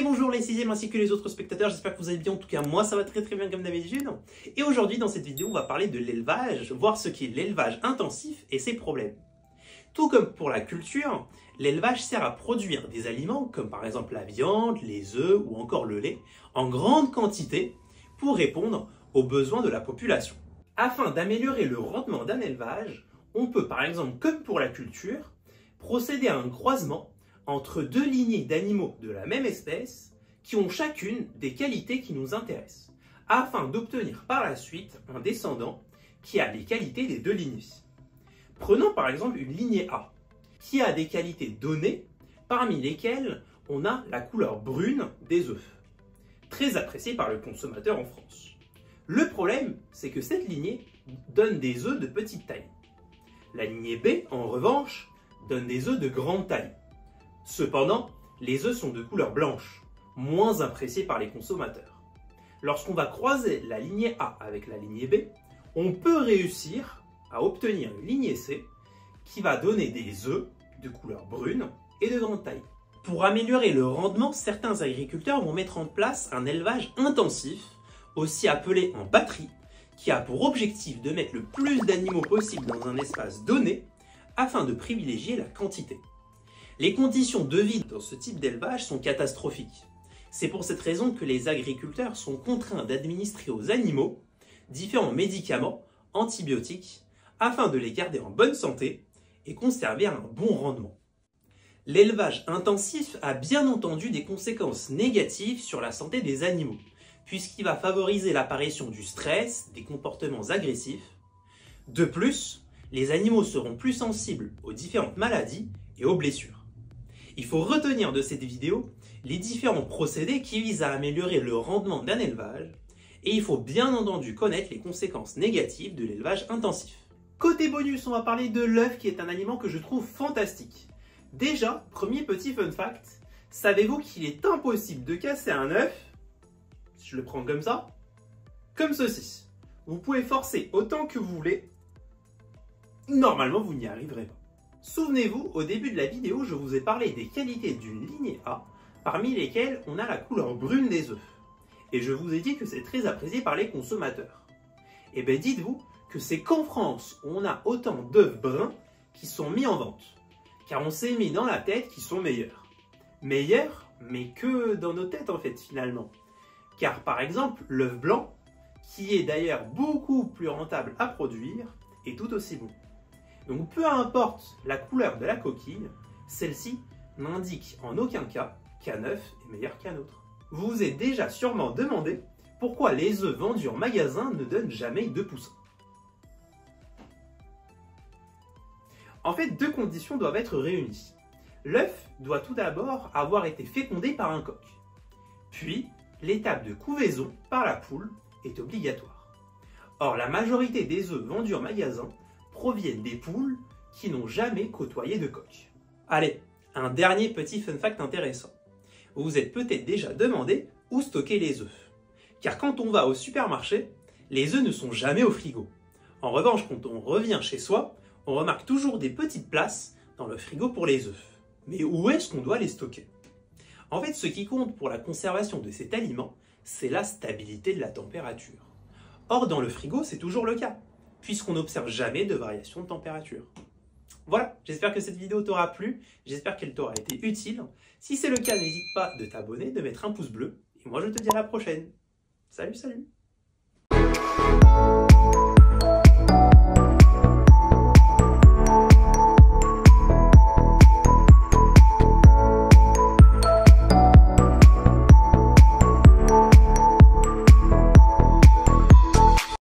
Et bonjour les 6e ainsi que les autres spectateurs, j'espère que vous allez bien, en tout cas moi ça va très bien comme d'habitude. Et aujourd'hui dans cette vidéo on va parler de l'élevage, voir ce qu'est l'élevage intensif et ses problèmes. Tout comme pour la culture, l'élevage sert à produire des aliments comme par exemple la viande, les œufs ou encore le lait en grande quantité pour répondre aux besoins de la population. Afin d'améliorer le rendement d'un élevage, on peut par exemple comme pour la culture, procéder à un croisement entre deux lignées d'animaux de la même espèce qui ont chacune des qualités qui nous intéressent, afin d'obtenir par la suite un descendant qui a les qualités des deux lignées. Prenons par exemple une lignée A, qui a des qualités données, parmi lesquelles on a la couleur brune des œufs, très appréciée par le consommateur en France. Le problème, c'est que cette lignée donne des œufs de petite taille. La lignée B, en revanche, donne des œufs de grande taille. Cependant, les œufs sont de couleur blanche, moins appréciés par les consommateurs. Lorsqu'on va croiser la lignée A avec la lignée B, on peut réussir à obtenir une lignée C qui va donner des œufs de couleur brune et de grande taille. Pour améliorer le rendement, certains agriculteurs vont mettre en place un élevage intensif, aussi appelé en batterie, qui a pour objectif de mettre le plus d'animaux possible dans un espace donné afin de privilégier la quantité. Les conditions de vie dans ce type d'élevage sont catastrophiques. C'est pour cette raison que les agriculteurs sont contraints d'administrer aux animaux différents médicaments, antibiotiques, afin de les garder en bonne santé et conserver un bon rendement. L'élevage intensif a bien entendu des conséquences négatives sur la santé des animaux, puisqu'il va favoriser l'apparition du stress, des comportements agressifs. De plus, les animaux seront plus sensibles aux différentes maladies et aux blessures. Il faut retenir de cette vidéo les différents procédés qui visent à améliorer le rendement d'un élevage et il faut bien entendu connaître les conséquences négatives de l'élevage intensif. Côté bonus, on va parler de l'œuf qui est un aliment que je trouve fantastique. Déjà, premier petit fun fact, savez-vous qu'il est impossible de casser un œuf, si je le prends comme ça, comme ceci. Vous pouvez forcer autant que vous voulez, normalement vous n'y arriverez pas. Souvenez-vous, au début de la vidéo, je vous ai parlé des qualités d'une lignée A, parmi lesquelles on a la couleur brune des œufs. Et je vous ai dit que c'est très apprécié par les consommateurs. Et bien dites-vous que c'est qu'en France, on a autant d'œufs bruns qui sont mis en vente. Car on s'est mis dans la tête qu'ils sont meilleurs. Meilleurs, mais que dans nos têtes en fait finalement. Car par exemple, l'œuf blanc, qui est d'ailleurs beaucoup plus rentable à produire, est tout aussi bon. Donc peu importe la couleur de la coquille, celle-ci n'indique en aucun cas qu'un œuf est meilleur qu'un autre. Vous vous êtes déjà sûrement demandé pourquoi les œufs vendus en magasin ne donnent jamais de poussins. En fait, deux conditions doivent être réunies. L'œuf doit tout d'abord avoir été fécondé par un coq. Puis, l'étape de couvaison par la poule est obligatoire. Or, la majorité des œufs vendus en magasin proviennent des poules qui n'ont jamais côtoyé de coq. Allez, un dernier petit fun fact intéressant. Vous vous êtes peut-être déjà demandé où stocker les œufs. Car quand on va au supermarché, les œufs ne sont jamais au frigo. En revanche, quand on revient chez soi, on remarque toujours des petites places dans le frigo pour les œufs. Mais où est-ce qu'on doit les stocker? En fait, ce qui compte pour la conservation de cet aliment, c'est la stabilité de la température. Or, dans le frigo, c'est toujours le cas, puisqu'on n'observe jamais de variation de température. Voilà, j'espère que cette vidéo t'aura plu, j'espère qu'elle t'aura été utile. Si c'est le cas, n'hésite pas de t'abonner, de mettre un pouce bleu, et moi je te dis à la prochaine. Salut, salut!